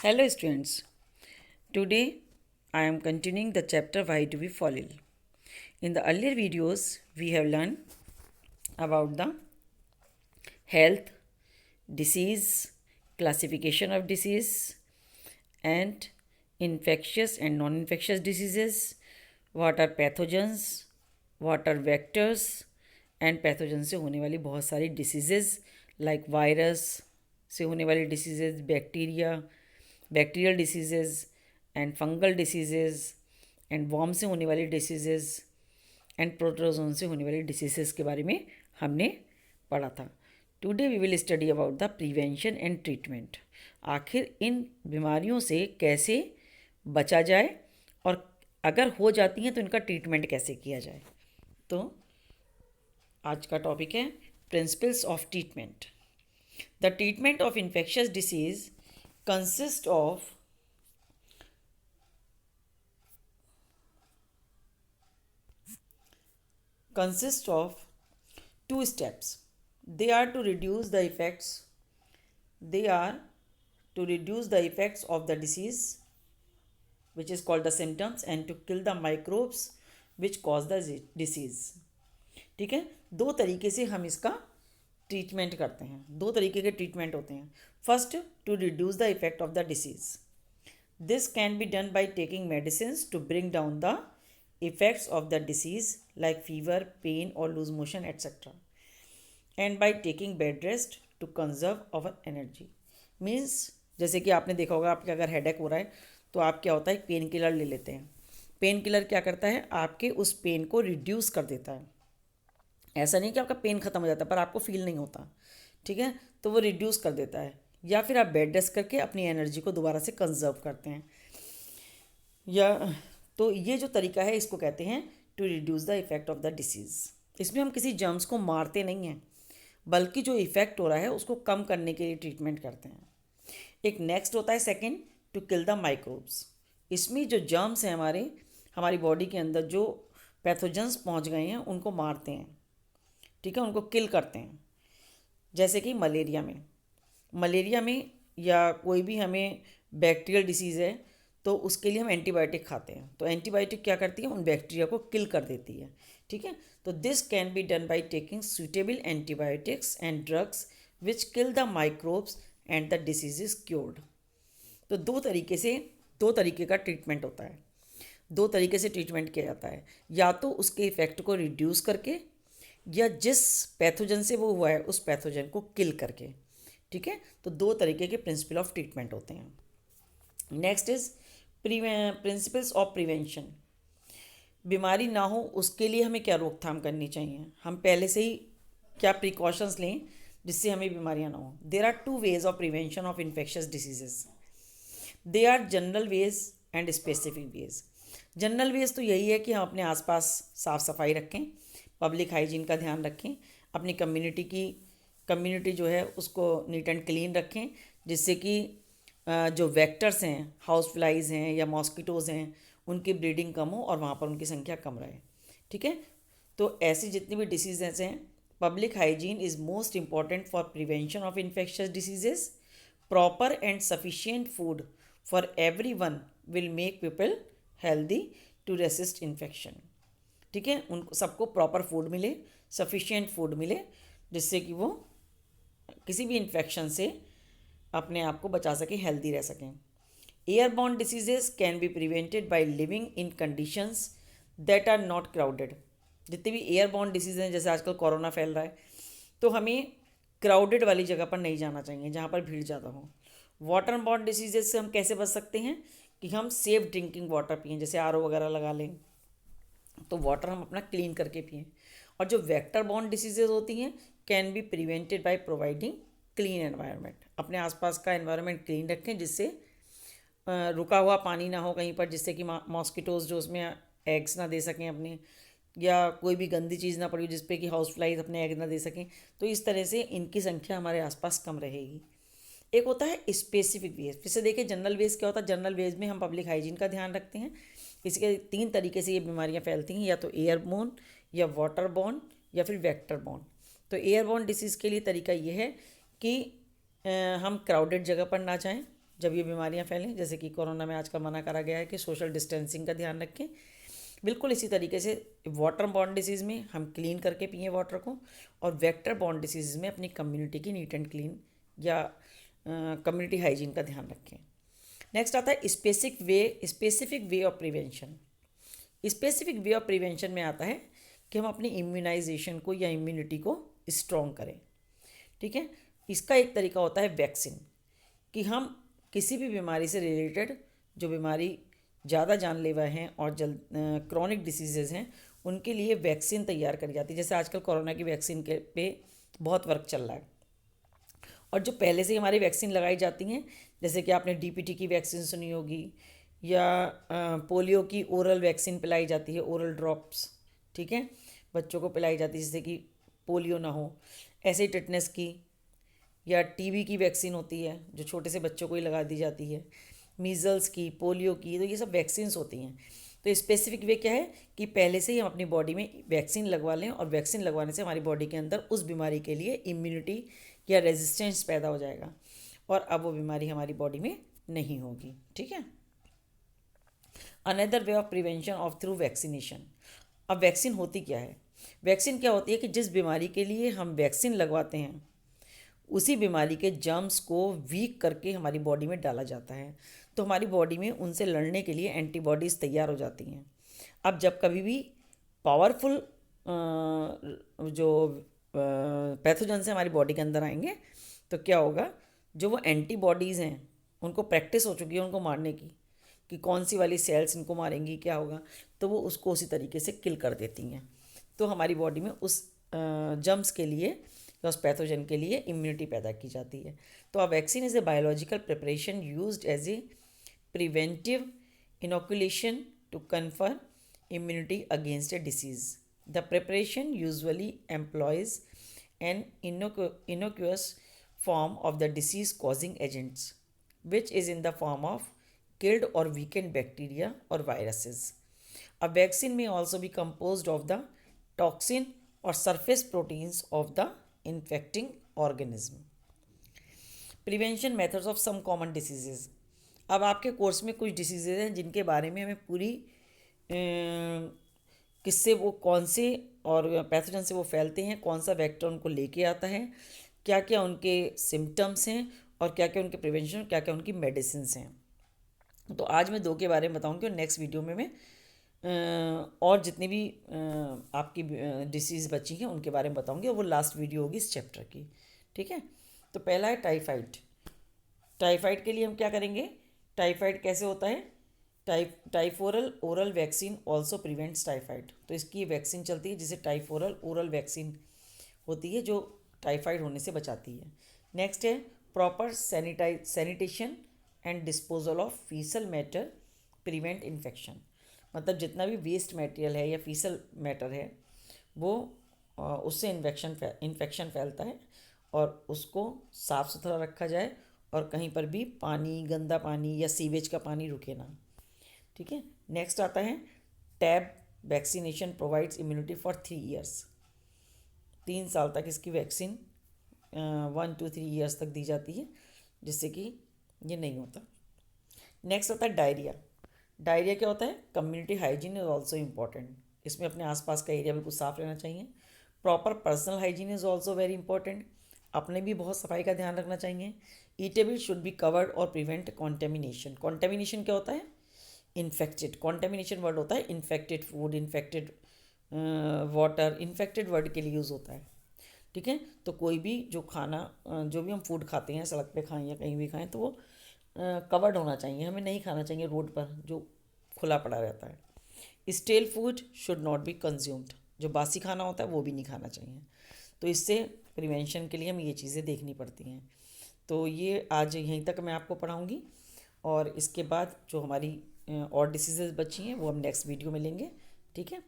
Hello, students. Today I am continuing the chapter Why Do We Fall Ill. In the earlier videos, we have learned about the health, disease, classification of disease, and infectious and non infectious diseases, what are pathogens, what are vectors, and pathogen से होने वाली बहुत सारी diseases like virus से होने वाली diseases, bacterial diseases and fungal diseases and worm से होने वाली डिसीजेज़ एंड प्रोटोजोन से होने वाली डिसीजेज़ के बारे में हमने पढ़ा था. Today we will study about the prevention and treatment. आखिर इन बीमारियों से कैसे बचा जाए और अगर हो जाती हैं तो इनका ट्रीटमेंट कैसे किया जाए. तो आज का टॉपिक है principles of treatment. The treatment of infectious disease consist of two steps. They are to reduce the effects of the disease, which is called the symptoms, and to kill the microbes which cause the disease. ठीक है, दो तरीके से हम इसका treatment करते हैं. दो तरीके के ट्रीटमेंट होते हैं. First, to reduce the effect of the disease. This can be done by taking medicines to bring down the effects of the disease like fever, pain और loose motion etcetera, and by taking bed rest to conserve our energy. Means जैसे कि आपने देखा होगा, आपके अगर headache हो रहा है तो आप क्या होता है, एक पेन किलर ले लेते हैं. पेन किलर क्या करता है, आपके उस पेन को रिड्यूस कर देता है. ऐसा नहीं कि आपका पेन ख़त्म हो जाता है पर आपको फील नहीं होता. ठीक है, तो वो रिड्यूस कर देता है. या फिर आप बेड रेस्ट करके अपनी एनर्जी को दोबारा से कंजर्व करते हैं. या तो ये जो तरीका है इसको कहते हैं to reduce the effect of the disease. इसमें हम किसी जर्म्स को मारते नहीं हैं बल्कि जो इफ़ेक्ट हो रहा है उसको कम करने के लिए ट्रीटमेंट करते हैं. एक नेक्स्ट होता है second, to kill the microbes. इसमें जो जर्म्स हैं हमारी बॉडी के अंदर जो पैथोजेंस पहुंच गए हैं उनको मारते हैं. ठीक है, उनको किल करते हैं. जैसे कि मलेरिया में या कोई भी हमें बैक्टीरियल डिसीज़ है तो उसके लिए हम एंटीबायोटिक खाते हैं. तो एंटीबायोटिक क्या करती है, उन बैक्टीरिया को किल कर देती है. ठीक है, तो this can be done by taking suitable antibiotics and drugs which kill the microbes and the disease is cured. तो दो तरीके का ट्रीटमेंट होता है. दो तरीके से ट्रीटमेंट किया जाता है, या तो उसके इफेक्ट को रिड्यूस करके या जिस पैथोजन से वो हुआ है उस पैथोजन को किल करके. ठीक है, तो दो तरीके के प्रिंसिपल ऑफ ट्रीटमेंट होते हैं. Next is principles of prevention. बीमारी ना हो उसके लिए हमें क्या रोकथाम करनी चाहिए, हम पहले से ही क्या प्रिकॉशंस लें जिससे हमें बीमारियां ना हो. There are two ways of prevention of infectious diseases. They are general ways and specific ways. General ways तो यही है कि हम अपने आसपास साफ़ सफाई रखें, पब्लिक हाइजीन का ध्यान रखें, अपनी कम्युनिटी जो है उसको नीट एंड क्लीन रखें, जिससे कि जो वेक्टर्स हैं, हाउस फ्लाइज हैं या मॉस्किटोज़ हैं, उनकी ब्रीडिंग कम हो और वहाँ पर उनकी संख्या कम रहे. ठीक है, तो ऐसी जितनी भी डिसीजेज हैं, public hygiene is most important for prevention of infectious diseases. Proper and sufficient food for every one will make people healthy to resist infection. ठीक है, उनको सबको प्रॉपर फूड मिले, सफिशिएंट फूड मिले, जिससे कि वो किसी भी इन्फेक्शन से अपने आप को बचा सकें, हेल्दी रह सकें. Airborne diseases can be prevented by living in conditions that are not crowded. जितने भी एयरबॉर्न डिसीज हैं, जैसे आजकल कोरोना फैल रहा है, तो हमें क्राउडेड वाली जगह पर नहीं जाना चाहिए जहाँ पर भीड़ ज़्यादा हो. वाटर बॉर्न डिसीजेज से हम कैसे बच सकते हैं कि हम सेफ ड्रिंकिंग वाटर पिएं, जैसे आरओ वगैरह लगा लें तो वाटर हम अपना क्लीन करके पिएं. और जो वेक्टर बॉर्न डिसीजेज होती हैं can be prevented by providing clean environment. अपने आसपास का एनवायरनमेंट क्लीन रखें, जिससे रुका हुआ पानी ना हो कहीं पर, जिससे कि मॉस्किटोज़ जो उसमें एग्स ना दे सकें अपने, या कोई भी गंदी चीज़ ना पड़ी जिस पे कि हाउस फ्लाइज अपने एग ना दे सकें. तो इस तरह से इनकी संख्या हमारे आसपास कम रहेगी. एक होता है स्पेसिफिक वेज. फिर से देखिए जनरल वेज क्या होता है. जनरल वेज में हम पब्लिक हाइजीन का ध्यान रखते हैं. इसके तीन तरीके से ये बीमारियां फैलती हैं, या तो एयरबोर्न या वाटर बॉर्न या फिर वेक्टर बॉर्न. तो एयरबॉर्न डिसीज़ के लिए तरीका ये है कि हम क्राउडेड जगह पर ना जाएं जब ये बीमारियां फैलें, जैसे कि कोरोना में आजकल मना करा गया है कि सोशल डिस्टेंसिंग का ध्यान रखें। बिल्कुल इसी तरीके से वाटर बॉर्न डिसीज़ में हम क्लीन करके पिए वाटर को, और वेक्टर बॉर्न डिसीज़ में अपनी कम्युनिटी की नीट एंड क्लीन या कम्युनिटी हाइजीन का ध्यान रखें। नेक्स्ट आता है specific way of prevention. Specific way of prevention में आता है कि हम अपनी इम्यूनाइजेशन को या इम्यूनिटी को स्ट्रॉन्ग करें। ठीक है, इसका एक तरीका होता है वैक्सीन, कि हम किसी भी बीमारी से रिलेटेड जो बीमारी ज़्यादा जानलेवा हैं और क्रॉनिक डिसीजेज़ हैं, उनके लिए वैक्सीन तैयार करी जाती है। जैसे आजकल कोरोना की वैक्सीन के पे बहुत वर्क चल रहा है, और जो पहले से ही हमारी वैक्सीन लगाई जाती हैं, जैसे कि आपने डीपीटी की वैक्सीन सुनी होगी, या पोलियो की ओरल वैक्सीन पिलाई जाती है, ओरल ड्रॉप्स। ठीक है, बच्चों को पिलाई जाती है जिससे कि पोलियो ना हो। ऐसे ही टिटनेस की या टीबी की वैक्सीन होती है जो छोटे से बच्चों को ही लगा दी जाती है, मीज़ल्स की, पोलियो की, तो ये सब वैक्सीन्स होती हैं। तो स्पेसिफिक वे क्या है कि पहले से ही हम अपनी बॉडी में वैक्सीन लगवा लें, और वैक्सीन लगवाने से हमारी बॉडी के अंदर उस बीमारी के लिए इम्यूनिटी या रेजिस्टेंस पैदा हो जाएगा, और अब वो बीमारी हमारी बॉडी में नहीं होगी। ठीक है, another way of prevention of through vaccination. अब वैक्सीन होती क्या है? वैक्सीन क्या होती है कि जिस बीमारी के लिए हम वैक्सीन लगवाते हैं, उसी बीमारी के जर्म्स को वीक करके हमारी बॉडी में डाला जाता है, तो हमारी बॉडी में उनसे लड़ने के लिए एंटीबॉडीज़ तैयार हो जाती हैं। अब जब कभी भी पावरफुल जो पैथोजन से हमारी बॉडी के अंदर आएंगे, तो क्या होगा, जो वो एंटीबॉडीज़ हैं उनको प्रैक्टिस हो चुकी है उनको मारने की, कि कौन सी वाली सेल्स इनको मारेंगी, क्या होगा, तो वो उसको उसी तरीके से किल कर देती हैं। तो हमारी बॉडी में उस जर्म्स के लिए या उस पैथोजन के लिए इम्यूनिटी पैदा की जाती है। तो a vaccine is a biological preparation used as a preventive inoculation to confer immunity against a disease. The preparation usually employs an innocuous form of the disease causing agents, which is in the form of killed or weakened bacteria or viruses. A vaccine may also be composed of the toxin or surface proteins of the infecting organism. Prevention methods of some common diseases. अब आपके course में कुछ diseases हैं जिनके बारे में हमें पूरी किससे वो कौन से और पैथोजन से वो फैलते हैं, कौन सा वेक्टर उनको लेके आता है, क्या क्या उनके सिम्टम्स हैं, और क्या क्या उनके प्रिवेंशन, क्या क्या उनकी मेडिसिन हैं। तो आज मैं 2 के बारे में बताऊंगी, और नेक्स्ट वीडियो में मैं और जितनी भी आपकी डिसीज़ बची हैं उनके बारे में बताऊंगी, और वो लास्ट वीडियो होगी इस चैप्टर की। ठीक है, तो पहला है टाइफाइड। टाइफाइड के लिए हम क्या करेंगे? टाइफाइड कैसे होता है? टाइफोरल oral vaccine also prevents typhoid. तो इसकी वैक्सीन चलती है जिसे टाइफोरल ओरल वैक्सीन होती है, जो टाइफाइड होने से बचाती है। नेक्स्ट है proper sanitation and disposal of faecal matter prevent infection. मतलब जितना भी वेस्ट मटेरियल है या फीसल मैटर है, वो उससे इन्फेक्शन फैलता है, और उसको साफ़ सुथरा रखा जाए, और कहीं पर भी पानी, गंदा पानी या सीवेज का पानी रुके ना। ठीक है, नेक्स्ट आता है tab vaccination provides immunity for 3 years. 3 साल तक इसकी वैक्सीन 1 to 3 ईयर्स तक दी जाती है, जिससे कि ये नहीं होता। नेक्स्ट आता है डायरिया। डायरिया क्या होता है? Community hygiene is also important. इसमें अपने आसपास का एरिया बिल्कुल साफ़ रहना चाहिए। Proper personal hygiene is also very important. अपने भी बहुत सफाई का ध्यान रखना चाहिए। ईटेबल शुड बी कवर्ड और प्रिवेंट कॉन्टेमिनेशन। कॉन्टेमिनेशन क्या होता है? इन्फेक्टेड। कॉन्टेमिनेशन वर्ड होता है infected food, infected water, infected word के लिए यूज़ होता है। ठीक है, तो कोई भी जो खाना, जो भी हम फूड खाते हैं, सड़क पे खाएं या कहीं भी खाएं, तो वो कवर्ड होना चाहिए। हमें नहीं खाना चाहिए रोड पर जो खुला पड़ा रहता है। Stele food should not be consumed. जो बासी खाना होता है वो भी नहीं खाना चाहिए। तो इससे प्रिवेंशन के लिए हमें ये चीज़ें देखनी पड़ती हैं। तो ये आज यहीं तक मैं आपको पढ़ाऊँगी, और इसके बाद जो हमारी और डिसीज़ेज़ बची हैं वो हम नेक्स्ट वीडियो में लेंगे। ठीक है।